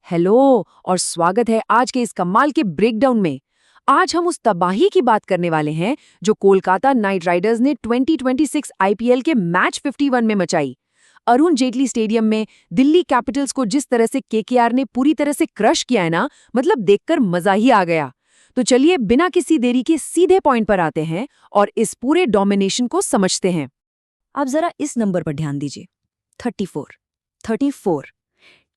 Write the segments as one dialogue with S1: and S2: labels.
S1: Hello और स्वागत है आज के इस कमाल के ब्रेकडाउन में। आज हम उस तबाही की बात करने वाले हैं जो कोलकाता नाइट राइडर्स ने 2026 आईपीएल के मैच 51 में मचाई। अरुण जेटली स्टेडियम में दिल्ली कैपिटल्स को जिस तरह से केकेआर ने पूरी तरह से क्रश किया है ना, मतलब देखकर मजा ही आ गया। तो चलिए बिना किसी देरी के सीधे पॉइंट पर आते हैं और इस पूरे डोमिनेशन को समझते हैं।
S2: आप जरा इस नंबर पर ध्यान दीजिए, 34।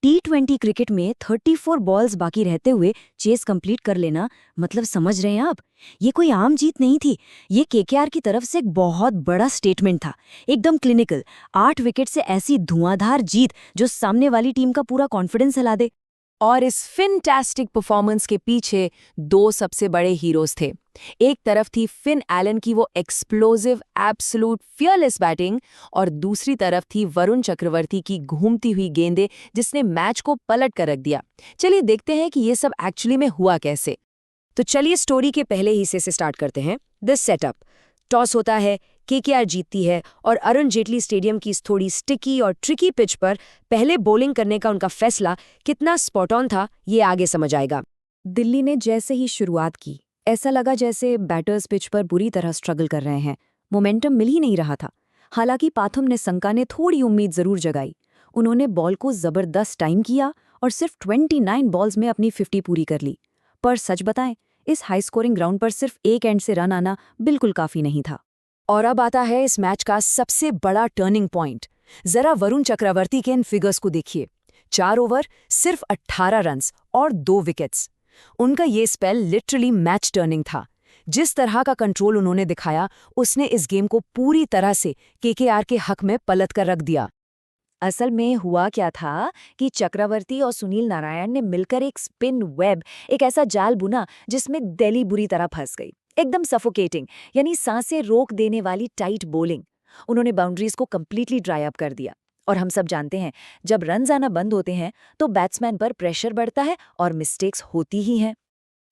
S2: T20 क्रिकेट में 34 बॉल्स बाकी रहते हुए चेस कंप्लीट कर लेना, मतलब समझ रहे हैं आप, ये कोई आम जीत नहीं थी। ये केकेआर की तरफ से एक बहुत बड़ा स्टेटमेंट था, एकदम क्लिनिकल। 8 विकेट से ऐसी धुआंधार जीत जो सामने वाली टीम का पूरा कॉन्फिडेंस हिला दे।
S1: और इस फैंटास्टिक परफॉर्मेंस के पीछे दो सबसे बड़े हीरोज थे। एक तरफ थी फिन एलन की वो एक्सप्लोसिव एब्सोल्यूट फियरलेस बैटिंग और दूसरी तरफ थी वरुण चक्रवर्ती की घूमती हुई गेंदें जिसने मैच को पलट कर रख दिया। चलिए देखते हैं कि ये सब एक्चुअली में हुआ कैसे।
S2: तो चलिए स्टोरी के पहले हिस्से से स्टार्ट करते हैं। दिस सेटअप, टॉस होता है, केकेआर जीतती है और अरुण जेटली स्टेडियम की इस थोड़ी स्टिकी और ट्रिकी पिच पर पहले बॉलिंग करने का उनका फैसला कितना स्पॉट ऑन था, ये आगे समझ आएगा। दिल्ली ने जैसे ही शुरुआत की, ऐसा लगा जैसे बैटर्स पिच पर बुरी तरह स्ट्रगल कर रहे हैं। मोमेंटम मिल ही नहीं रहा था। हालांकि पाथुम ने संका ने थोड़ी उम्मीद जरूर जगाई। उन्होंने बॉल को जबरदस्त टाइम किया और सिर्फ 29 बॉल्स में अपनी 50 पूरी कर ली। पर सच बताएं, इस हाई स्कोरिंग ग्राउंड पर सिर्फ एक एंड से रन आना बिल्कुल काफी नहीं था।
S1: और अब आता है इस मैच का सबसे बड़ा टर्निंग पॉइंट। जरा वरुण चक्रवर्ती के इन फिगर्स को देखिए। 4 ओवर, सिर्फ 18 रन्स और 2 विकेट्स। उनका ये स्पेल लिटरली मैच टर्निंग था। जिस तरह का कंट्रोल उन्होंने दिखाया, उसने इस गेम को पूरी तरह से केकेआर के हक में पलट कर रख दिया।
S2: असल में हुआ क्या था कि चक्रवर्ती और सुनील नारायण ने मिलकर एक स्पिन वेब, एक ऐसा जाल बुना जिसमें दिल्ली बुरी तरह फंस गई। एकदम सफोकेटिंग, यानी सांसें रोक देने वाली टाइट बॉलिंग। उन्होंने बाउंड्रीज को कंप्लीटली ड्राई अप कर दिया। और हम सब जानते हैं, जब रन्स आना बंद होते हैं तो बैट्समैन पर प्रेशर बढ़ता है और मिस्टेक्स होती ही हैं।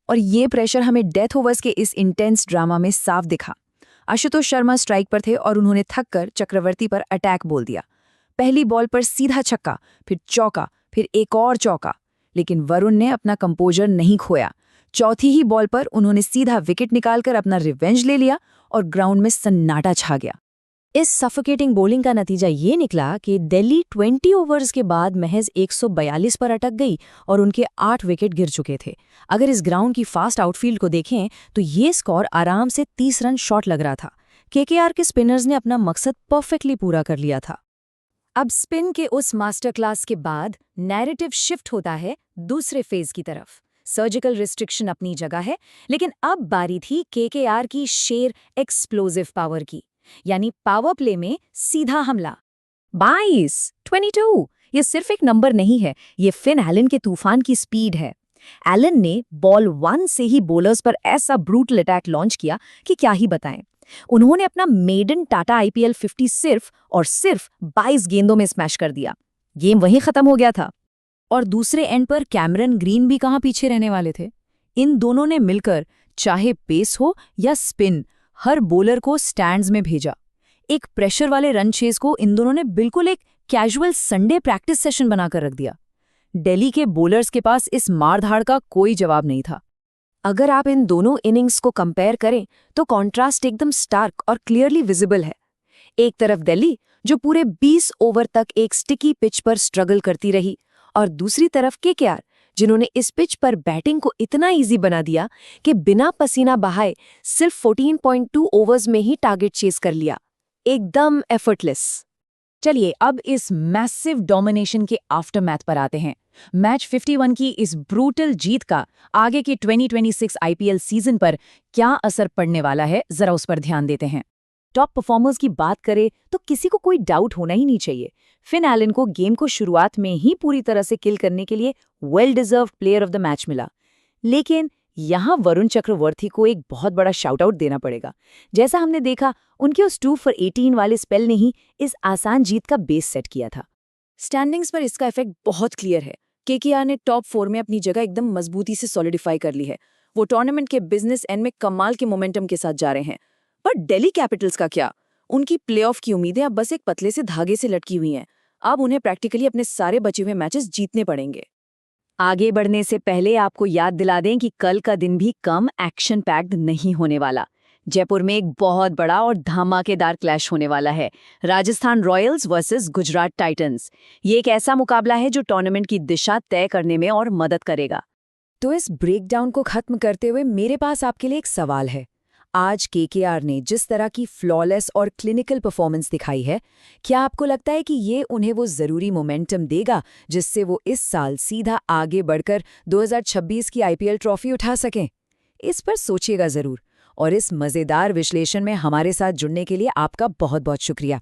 S1: और ये प्रेशर हमें डेथ ओवर्स के इस इंटेंस ड्रामा में साफ दिखा। आशुतोष शर्मा स्ट्राइक पर थे और उन्होंने थक कर चक्रवर्ती पर अटैक बोल दिया। पहली बॉल पर सीधा छक्का, फिर चौका, फिर एक और चौका। लेकिन वरुण ने अपना कंपोजर नहीं खोया। चौथी ही बॉल पर उन्होंने सीधा विकेट निकालकर अपना रिवेंज ले लिया और ग्राउंड में सन्नाटा छा गया।
S2: इस सफोकेटिंग बॉलिंग का नतीजा ये निकला कि दिल्ली 20 ओवर्स के बाद महज 142 पर अटक गई और उनके 8 विकेट गिर चुके थे। अगर इस ग्राउंड की फास्ट आउटफील्ड को देखें तो ये स्कोर आराम से 30 रन शॉर्ट लग रहा था। केकेआर के स्पिनर्स ने अपना मकसद परफेक्टली पूरा कर लिया था। अब स्पिन के उस मास्टर क्लास के बाद नैरेटिव शिफ्ट होता है दूसरे फेज की तरफ। सर्जिकल रिस्ट्रिक्शन अपनी जगह है, लेकिन अब बारी थी केकेआर की शेर एक्सप्लोसिव पावर की, यानी पावर प्ले में सीधा हमला। 22 ये सिर्फ एक नंबर नहीं है, ये फिन एलन के तूफान की स्पीड है। एलन ने बॉल 1 से ही बॉलर्स पर ऐसा ब्रूटल अटैक लॉन्च किया कि क्या ही बताएं। उन्होंने अपना मेडन टाटा आईपीएल 50 सिर्फ और सिर्फ 22 गेंदों में स्मैश कर दिया। गेम वहीं खत्म हो गया था। और दूसरे एंड पर कैमरन ग्रीन भी कहां पीछे रहने वाले थे। इन दोनों ने मिलकर चाहे पेस हो या स्पिन, हर बॉलर को स्टैंड्स में भेजा। एक प्रेशर वाले रन चेस को इन दोनों ने बिल्कुल एक कैजुअल संडे प्रैक्टिस सेशन बनाकर रख दिया। दिल्ली के बॉलर्स के पास इस मारधाड़ का कोई जवाब नहीं था। अगर आप इन दोनों इनिंग्स को कंपेयर करें तो कॉन्ट्रास्ट एकदम स्टार्क और क्लियरली विजिबल है। एक तरफ दिल्ली जो पूरे 20 ओवर तक एक स्टिकी पिच पर स्ट्रगल करती रही और दूसरी तरफ केकेआर जिन्होंने इस पिच पर बैटिंग को इतना इजी बना दिया कि बिना पसीना बहाए सिर्फ 14.2 ओवर्स में ही टारगेट चेस कर लिया, एकदम एफर्टलेस। चलिए अब इस मैसिव डोमिनेशन के आफ्टरमैथ पर आते हैं। मैच 51 की इस ब्रूटल जीत का आगे के 2026 आईपीएल सीजन पर क्या असर पड़ने वाला है, जरा उस पर ध्यान देते हैं। टॉप परफॉर्मर्स की बात करें तो किसी को कोई डाउट होना ही नहीं चाहिए। फिन एलन को गेम को शुरुआत में ही पूरी तरह से किल करने के लिए well deserved player of the match मिला। लेकिन यहाँ वरुण चक्रवर्ती को एक बहुत बड़ा शाउट आउट देना पड़ेगा। जैसा हमने देखा, उनके उस 2 for 18 वाले स्पेल ने ही इस आसान जीत का बेस सेट किया था। स्टैंडिंग्स पर इसका इफेक्ट बहुत क्लियर है। केकेआर ने टॉप 4 में अपनी जगह एकदम मजबूती से सॉलिडिफाई कर ली है। वो टूर्नामेंट के बिजनेस एंड में कमाल के मोमेंटम के साथ जा रहे हैं। पर दिल्ली कैपिटल्स का क्या? उनकी प्लेऑफ की उम्मीदें अब बस एक पतले से धागे से लटकी हुई हैं। अब उन्हें प्रैक्टिकली अपने सारे बचे हुए मैचेस जीतने पड़ेंगे। आगे बढ़ने से पहले आपको याद दिला दें कि कल का दिन भी कम एक्शन पैक्ड नहीं होने वाला। जयपुर में एक बहुत बड़ा और धमाकेदार क्लैश होने वाला है, Rajasthan Royals versus Gujarat Titans. ये एक ऐसा मुकाबला है जो टूर्नामेंट की दिशा तय करने में और मदद करेगा।
S1: तो इस ब्रेकडाउन को खत्म करते हुए मेरे पास आपके लिए एक सवाल है। आज केकेआर ने जिस तरह की फ्लॉलेस और क्लिनिकल परफॉर्मेंस दिखाई है, क्या आपको लगता है कि ये उन्हें वो ज़रूरी मोमेंटम देगा जिससे वो इस साल सीधा आगे बढ़कर 2026 की आईपीएल ट्रॉफी उठा सकें? इस पर सोचिएगा ज़रूर, और इस मज़ेदार विश्लेषण में हमारे साथ जुड़ने के लिए आपका बहुत बहुत शुक्रिया।